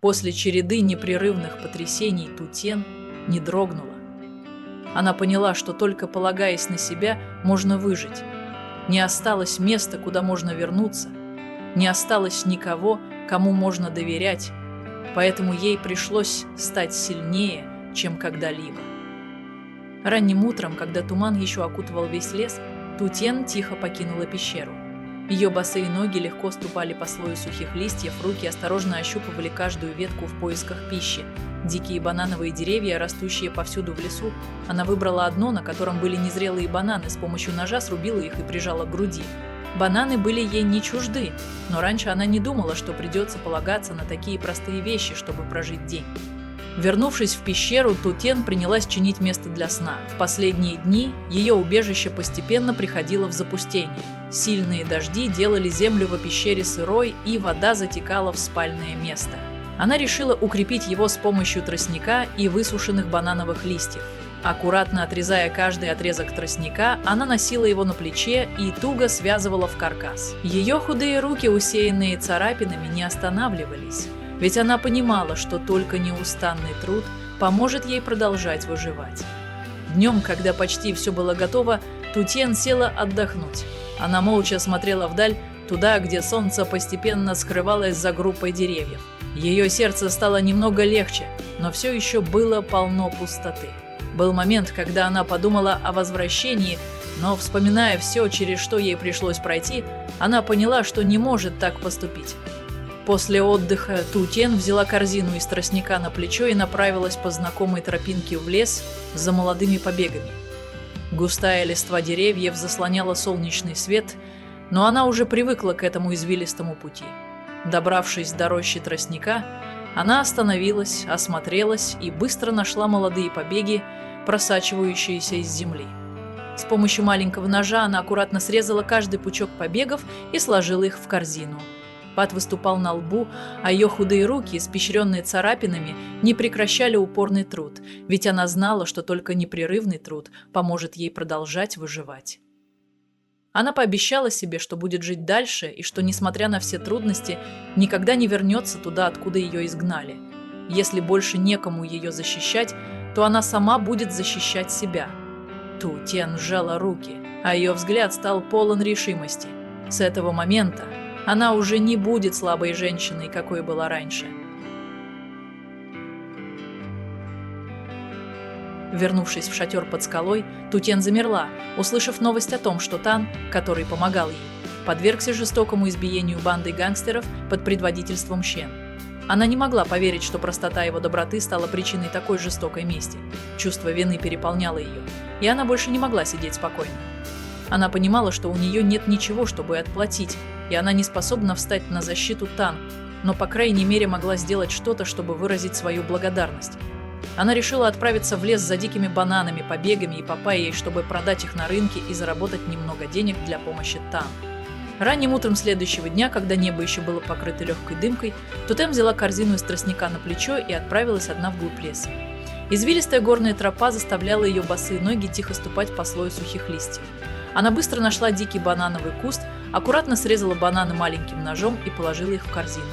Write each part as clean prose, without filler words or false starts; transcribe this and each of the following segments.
После череды непрерывных потрясений Тутен не дрогнула. Она поняла, что только полагаясь на себя, можно выжить. Не осталось места, куда можно вернуться. Не осталось никого, кому можно доверять. Поэтому ей пришлось стать сильнее, чем когда-либо. Ранним утром, когда туман еще окутывал весь лес, Тутен тихо покинула пещеру. Ее босые ноги легко ступали по слою сухих листьев, руки осторожно ощупывали каждую ветку в поисках пищи. Дикие банановые деревья, растущие повсюду в лесу. Она выбрала одно, на котором были незрелые бананы, с помощью ножа срубила их и прижала к груди. Бананы были ей не чужды, но раньше она не думала, что придется полагаться на такие простые вещи, чтобы прожить день. Вернувшись в пещеру, Тутен принялась чинить место для сна. В последние дни ее убежище постепенно приходило в запустение. Сильные дожди делали землю в пещере сырой, и вода затекала в спальное место. Она решила укрепить его с помощью тростника и высушенных банановых листьев. Аккуратно отрезая каждый отрезок тростника, она носила его на плече и туго связывала в каркас. Ее худые руки, усеянные царапинами, не останавливались. Ведь она понимала, что только неустанный труд поможет ей продолжать выживать. Днем, когда почти все было готово, Тутен села отдохнуть. Она молча смотрела вдаль, туда, где солнце постепенно скрывалось за группой деревьев. Ее сердце стало немного легче, но все еще было полно пустоты. Был момент, когда она подумала о возвращении, но, вспоминая все, через что ей пришлось пройти, она поняла, что не может так поступить. После отдыха Тутен взяла корзину из тростника на плечо и направилась по знакомой тропинке в лес за молодыми побегами. Густая листва деревьев заслоняла солнечный свет, но она уже привыкла к этому извилистому пути. Добравшись до рощи тростника, она остановилась, осмотрелась и быстро нашла молодые побеги, просачивающиеся из земли. С помощью маленького ножа она аккуратно срезала каждый пучок побегов и сложила их в корзину. Пот выступал на лбу, а ее худые руки, испещренные царапинами, не прекращали упорный труд, ведь она знала, что только непрерывный труд поможет ей продолжать выживать. Она пообещала себе, что будет жить дальше и что, несмотря на все трудности, никогда не вернется туда, откуда ее изгнали. Если больше некому ее защищать, то она сама будет защищать себя. Тутен сжала руки, а ее взгляд стал полон решимости. С этого момента она уже не будет слабой женщиной, какой была раньше. Вернувшись в шатер под скалой, Тутен замерла, услышав новость о том, что Тан, который помогал ей, подвергся жестокому избиению бандой гангстеров под предводительством Щен. Она не могла поверить, что простота его доброты стала причиной такой жестокой мести. Чувство вины переполняло ее, и она больше не могла сидеть спокойно. Она понимала, что у нее нет ничего, чтобы отплатить, и она не способна встать на защиту Тан, но, по крайней мере, могла сделать что-то, чтобы выразить свою благодарность. Она решила отправиться в лес за дикими бананами, побегами и папайей, чтобы продать их на рынке и заработать немного денег для помощи Тан. Ранним утром следующего дня, когда небо еще было покрыто легкой дымкой, Тутен взяла корзину из тростника на плечо и отправилась одна вглубь леса. Извилистая горная тропа заставляла ее босые ноги тихо ступать по слою сухих листьев. Она быстро нашла дикий банановый куст, аккуратно срезала бананы маленьким ножом и положила их в корзину.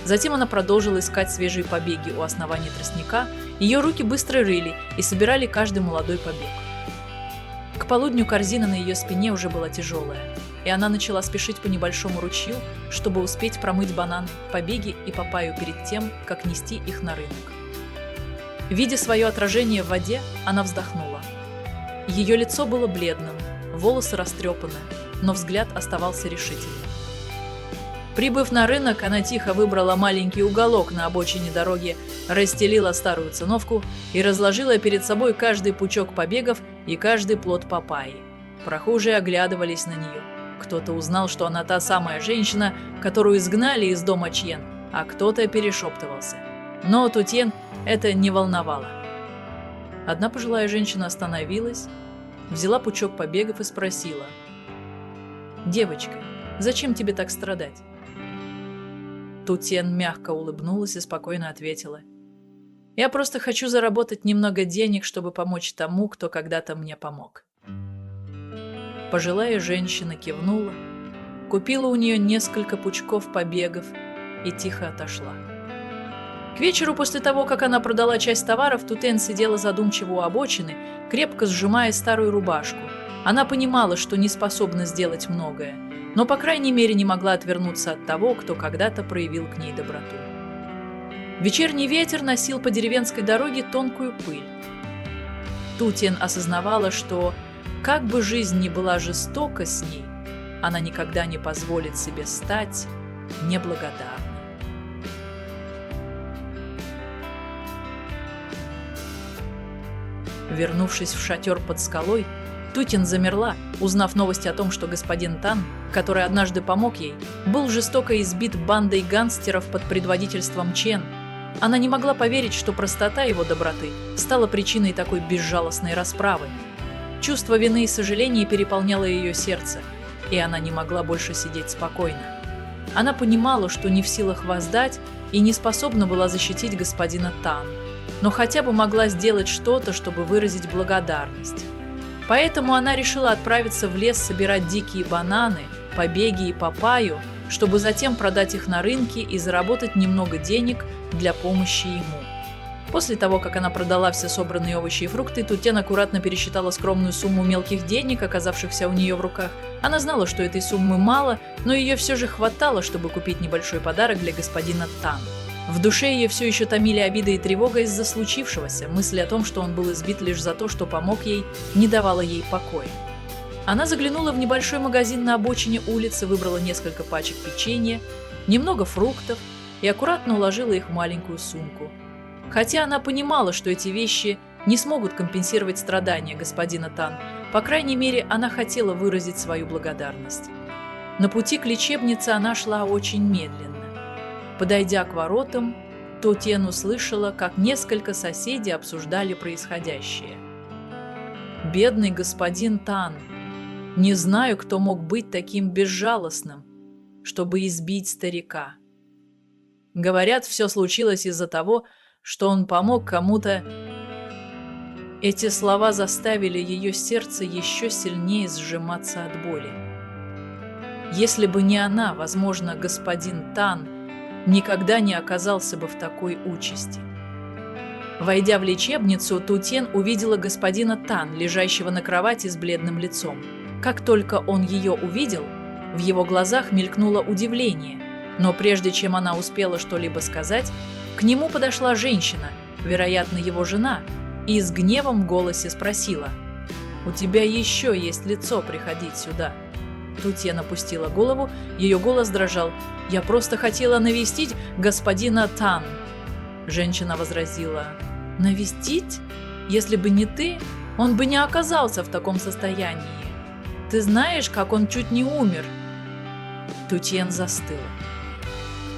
Затем она продолжила искать свежие побеги у основания тростника. Ее руки быстро рыли и собирали каждый молодой побег. К полудню корзина на ее спине уже была тяжелая, и она начала спешить по небольшому ручью, чтобы успеть промыть бананы, побеги и папайю перед тем, как нести их на рынок. Видя свое отражение в воде, она вздохнула. Ее лицо было бледным, волосы растрепаны, но взгляд оставался решительным. Прибыв на рынок, она тихо выбрала маленький уголок на обочине дороги, расстелила старую циновку и разложила перед собой каждый пучок побегов и каждый плод папайи. Прохожие оглядывались на нее. Кто-то узнал, что она та самая женщина, которую изгнали из дома Чьен, а кто-то перешептывался. Но Тутен это не волновало. Одна пожилая женщина остановилась, взяла пучок побегов и спросила: «Девочка, зачем тебе так страдать?» Тутен мягко улыбнулась и спокойно ответила: «Я просто хочу заработать немного денег, чтобы помочь тому, кто когда-то мне помог». Пожилая женщина кивнула, купила у нее несколько пучков побегов и тихо отошла. К вечеру, после того, как она продала часть товаров, Тутен сидела задумчиво у обочины, крепко сжимая старую рубашку. Она понимала, что не способна сделать многое, но, по крайней мере, не могла отвернуться от того, кто когда-то проявил к ней доброту. Вечерний ветер носил по деревенской дороге тонкую пыль. Тутен осознавала, что, как бы жизнь ни была жестока с ней, она никогда не позволит себе стать неблагодарной. Вернувшись в шатер под скалой, Тутен замерла, узнав новость о том, что господин Тан, который однажды помог ей, был жестоко избит бандой гангстеров под предводительством Чен. Она не могла поверить, что простота его доброты стала причиной такой безжалостной расправы. Чувство вины и сожаления переполняло ее сердце, и она не могла больше сидеть спокойно. Она понимала, что не в силах воздать и не способна была защитить господина Тан, но хотя бы могла сделать что-то, чтобы выразить благодарность. Поэтому она решила отправиться в лес собирать дикие бананы, побеги и папайю, чтобы затем продать их на рынке и заработать немного денег для помощи ему. После того, как она продала все собранные овощи и фрукты, Тутен аккуратно пересчитала скромную сумму мелких денег, оказавшихся у нее в руках. Она знала, что этой суммы мало, но ее все же хватало, чтобы купить небольшой подарок для господина Тан. В душе ее все еще томили обида и тревога из-за случившегося. Мысль о том, что он был избит лишь за то, что помог ей, не давала ей покоя. Она заглянула в небольшой магазин на обочине улицы, выбрала несколько пачек печенья, немного фруктов и аккуратно уложила их в маленькую сумку. Хотя она понимала, что эти вещи не смогут компенсировать страдания господина Тан, по крайней мере, она хотела выразить свою благодарность. На пути к лечебнице она шла очень медленно. Подойдя к воротам, Тутен услышала, как несколько соседей обсуждали происходящее. «Бедный господин Тан! Не знаю, кто мог быть таким безжалостным, чтобы избить старика. Говорят, все случилось из-за того, что он помог кому-то». Эти слова заставили ее сердце еще сильнее сжиматься от боли. Если бы не она, возможно, господин Тан никогда не оказался бы в такой участи. Войдя в лечебницу, Тутен увидела господина Тан, лежащего на кровати с бледным лицом. Как только он ее увидел, в его глазах мелькнуло удивление, но прежде чем она успела что-либо сказать, к нему подошла женщина, вероятно, его жена, и с гневом в голосе спросила: «У тебя еще есть лицо приходить сюда?» Тутен опустила голову, ее голос дрожал. «Я просто хотела навестить господина Тан». Женщина возразила: «Навестить? Если бы не ты, он бы не оказался в таком состоянии. Ты знаешь, как он чуть не умер?» Тутен застыла.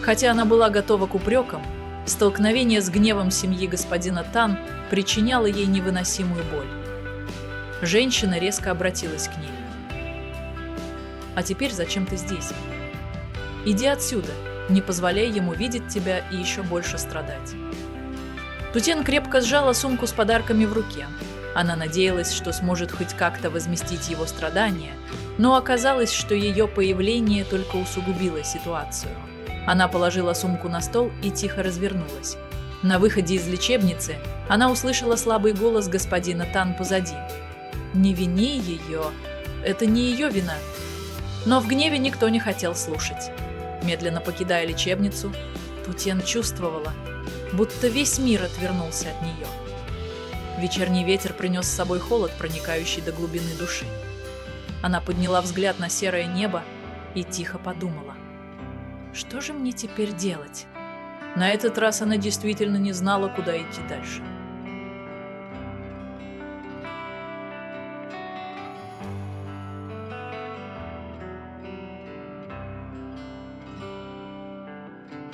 Хотя она была готова к упрекам, столкновение с гневом семьи господина Тан причиняло ей невыносимую боль. Женщина резко обратилась к ней. «А теперь зачем ты здесь? Иди отсюда, не позволяй ему видеть тебя и еще больше страдать». Тутен крепко сжала сумку с подарками в руке. Она надеялась, что сможет хоть как-то возместить его страдания, но оказалось, что ее появление только усугубило ситуацию. Она положила сумку на стол и тихо развернулась. На выходе из лечебницы она услышала слабый голос господина Тан позади. «Не вини ее, это не ее вина». Но в гневе никто не хотел слушать. Медленно покидая лечебницу, Тутен чувствовала, будто весь мир отвернулся от нее. Вечерний ветер принес с собой холод, проникающий до глубины души. Она подняла взгляд на серое небо и тихо подумала: что же мне теперь делать? На этот раз она действительно не знала, куда идти дальше.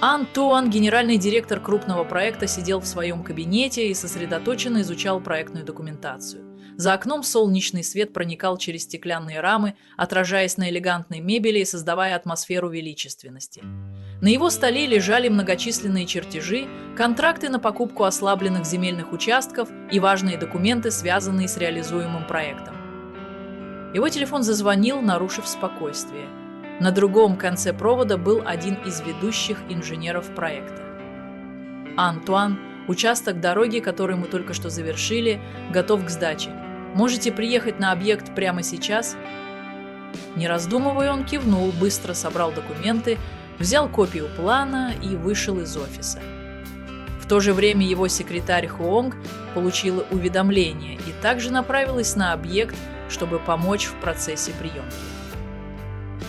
Ан Туан, генеральный директор крупного проекта, сидел в своем кабинете и сосредоточенно изучал проектную документацию. За окном солнечный свет проникал через стеклянные рамы, отражаясь на элегантной мебели и создавая атмосферу величественности. На его столе лежали многочисленные чертежи, контракты на покупку ослабленных земельных участков и важные документы, связанные с реализуемым проектом. Его телефон зазвонил, нарушив спокойствие. На другом конце провода был один из ведущих инженеров проекта. «Антуан, участок дороги, который мы только что завершили, готов к сдаче. Можете приехать на объект прямо сейчас?» Не раздумывая, он кивнул, быстро собрал документы, взял копию плана и вышел из офиса. В то же время его секретарь Хуонг получила уведомление и также направилась на объект, чтобы помочь в процессе приемки.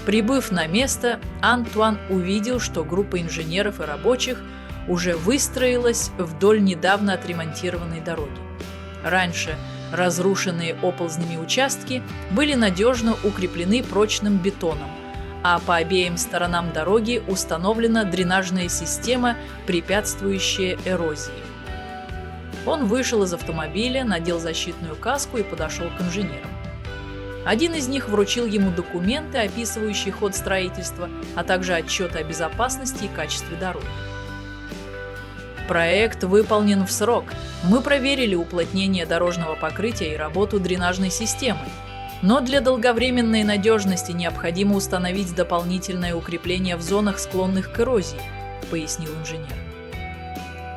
Прибыв на место, Антуан увидел, что группа инженеров и рабочих уже выстроилась вдоль недавно отремонтированной дороги. Раньше разрушенные оползнями участки были надежно укреплены прочным бетоном, а по обеим сторонам дороги установлена дренажная система, препятствующая эрозии. Он вышел из автомобиля, надел защитную каску и подошел к инженерам. Один из них вручил ему документы, описывающие ход строительства, а также отчеты о безопасности и качестве дороги. Проект выполнен в срок. Мы проверили уплотнение дорожного покрытия и работу дренажной системы. Но для долговременной надежности необходимо установить дополнительное укрепление в зонах, склонных к эрозии, пояснил инженер.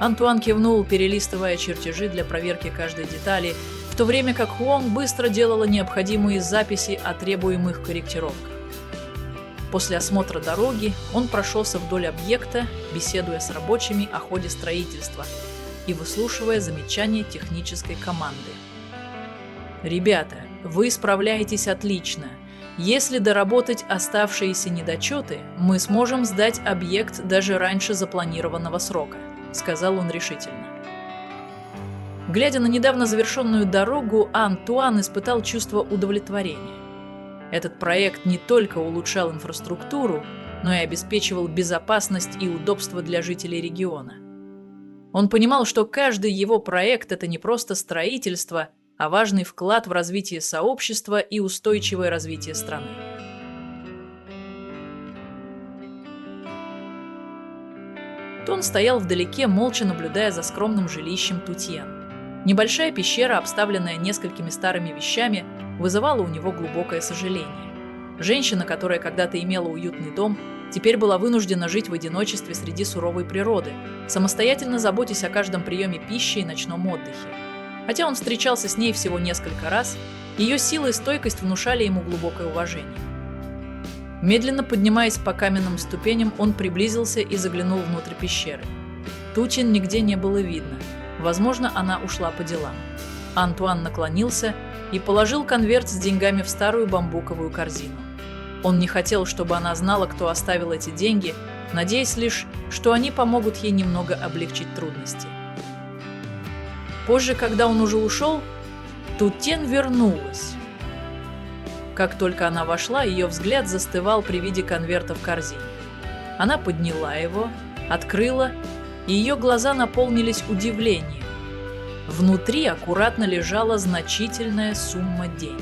Антуан кивнул, перелистывая чертежи для проверки каждой детали, в то время как Хуонг быстро делала необходимые записи о требуемых корректировках. После осмотра дороги он прошелся вдоль объекта, беседуя с рабочими о ходе строительства и выслушивая замечания технической команды. «Ребята, вы справляетесь отлично. Если доработать оставшиеся недочеты, мы сможем сдать объект даже раньше запланированного срока», — сказал он решительно. Глядя на недавно завершенную дорогу, Антуан испытал чувство удовлетворения. Этот проект не только улучшал инфраструктуру, но и обеспечивал безопасность и удобство для жителей региона. Он понимал, что каждый его проект – это не просто строительство, а важный вклад в развитие сообщества и устойчивое развитие страны. Тон стоял вдалеке, молча наблюдая за скромным жилищем Тутьен. Небольшая пещера, обставленная несколькими старыми вещами, вызывала у него глубокое сожаление. Женщина, которая когда-то имела уютный дом, теперь была вынуждена жить в одиночестве среди суровой природы, самостоятельно заботясь о каждом приеме пищи и ночном отдыхе. Хотя он встречался с ней всего несколько раз, ее сила и стойкость внушали ему глубокое уважение. Медленно поднимаясь по каменным ступеням, он приблизился и заглянул внутрь пещеры. Тутьен нигде не было видно. Возможно, она ушла по делам. Антуан наклонился и положил конверт с деньгами в старую бамбуковую корзину. Он не хотел, чтобы она знала, кто оставил эти деньги, надеясь лишь, что они помогут ей немного облегчить трудности. Позже, когда он уже ушел, Тутьен вернулась. Как только она вошла, ее взгляд застывал при виде конверта в корзине. Она подняла его, открыла, и ее глаза наполнились удивлением. Внутри аккуратно лежала значительная сумма денег.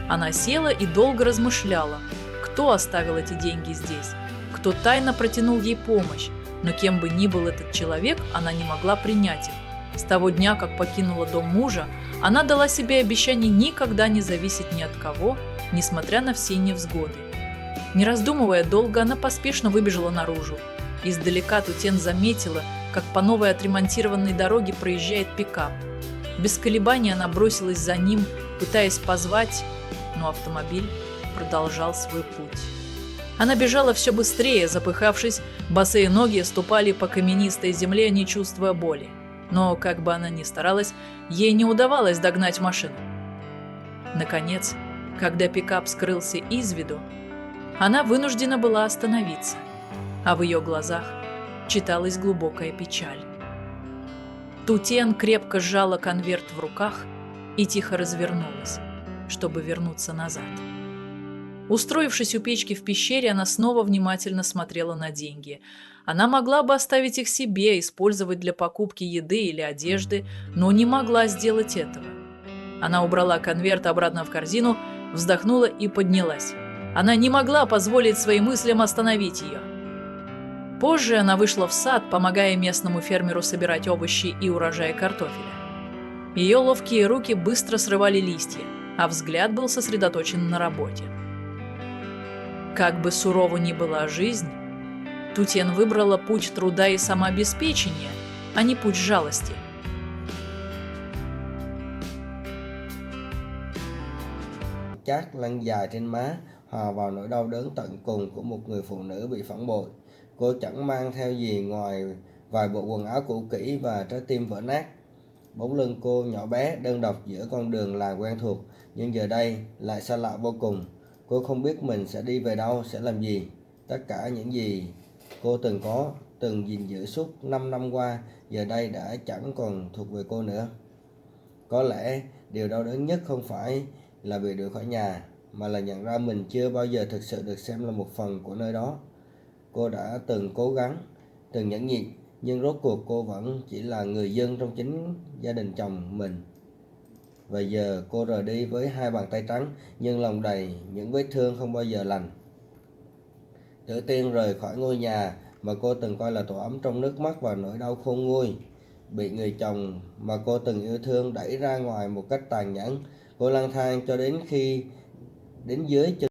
Она села и долго размышляла, кто оставил эти деньги здесь, кто тайно протянул ей помощь, но кем бы ни был этот человек, она не могла принять их. С того дня, как покинула дом мужа, она дала себе обещание никогда не зависеть ни от кого, несмотря на все невзгоды. Не раздумывая долго, она поспешно выбежала наружу. Издалека Тутьен заметила, как по новой отремонтированной дороге проезжает пикап. Без колебаний она бросилась за ним, пытаясь позвать, но автомобиль продолжал свой путь. Она бежала все быстрее, запыхавшись, босые ноги ступали по каменистой земле, не чувствуя боли. Но, как бы она ни старалась, ей не удавалось догнать машину. Наконец, когда пикап скрылся из виду, она вынуждена была остановиться, а в ее глазах читалась глубокая печаль. Тутьен крепко сжала конверт в руках и тихо развернулась, чтобы вернуться назад. Устроившись у печки в пещере, она снова внимательно смотрела на деньги. Она могла бы оставить их себе, использовать для покупки еды или одежды, но не могла сделать этого. Она убрала конверт обратно в корзину, вздохнула и поднялась. Она не могла позволить своим мыслям остановить ее. Позже она вышла в сад, помогая местному фермеру собирать овощи и урожай картофеля. Ее ловкие руки быстро срывали листья, а взгляд был сосредоточен на работе. Как бы сурова ни была жизнь, Тутен выбрала путь труда и самообеспечения, а не путь жалости. Chát lăn dài trên má, hòa vào nỗi đau đớn tận cùng của một người phụ nữ bị phản bội. Cô chẳng mang theo gì ngoài vài bộ quần áo cũ kỹ và trái tim vỡ nát. Bóng lưng cô nhỏ bé, đơn độc giữa con đường làng quen thuộc, nhưng giờ đây lại xa lạ vô cùng. Cô không biết mình sẽ đi về đâu, sẽ làm gì. Tất cả những gì cô từng có, từng gìn giữ suốt 5 năm qua, giờ đây đã chẳng còn thuộc về cô nữa. Có lẽ điều đau đớn nhất không phải là bị đuổi khỏi nhà, mà là nhận ra mình chưa bao giờ thực sự được xem là một phần của nơi đó. Cô đã từng cố gắng, từng nhẫn nhịn, nhưng rốt cuộc cô vẫn chỉ là người dân trong chính gia đình chồng mình. Và giờ cô rời đi với hai bàn tay trắng, nhưng lòng đầy những vết thương không bao giờ lành. Tử Tiên rời khỏi ngôi nhà mà cô từng coi là tổ ấm trong nước mắt và nỗi đau khôn nguôi. Bị người chồng mà cô từng yêu thương đẩy ra ngoài một cách tàn nhẫn. Cô lang thang cho đến khi đến dưới chân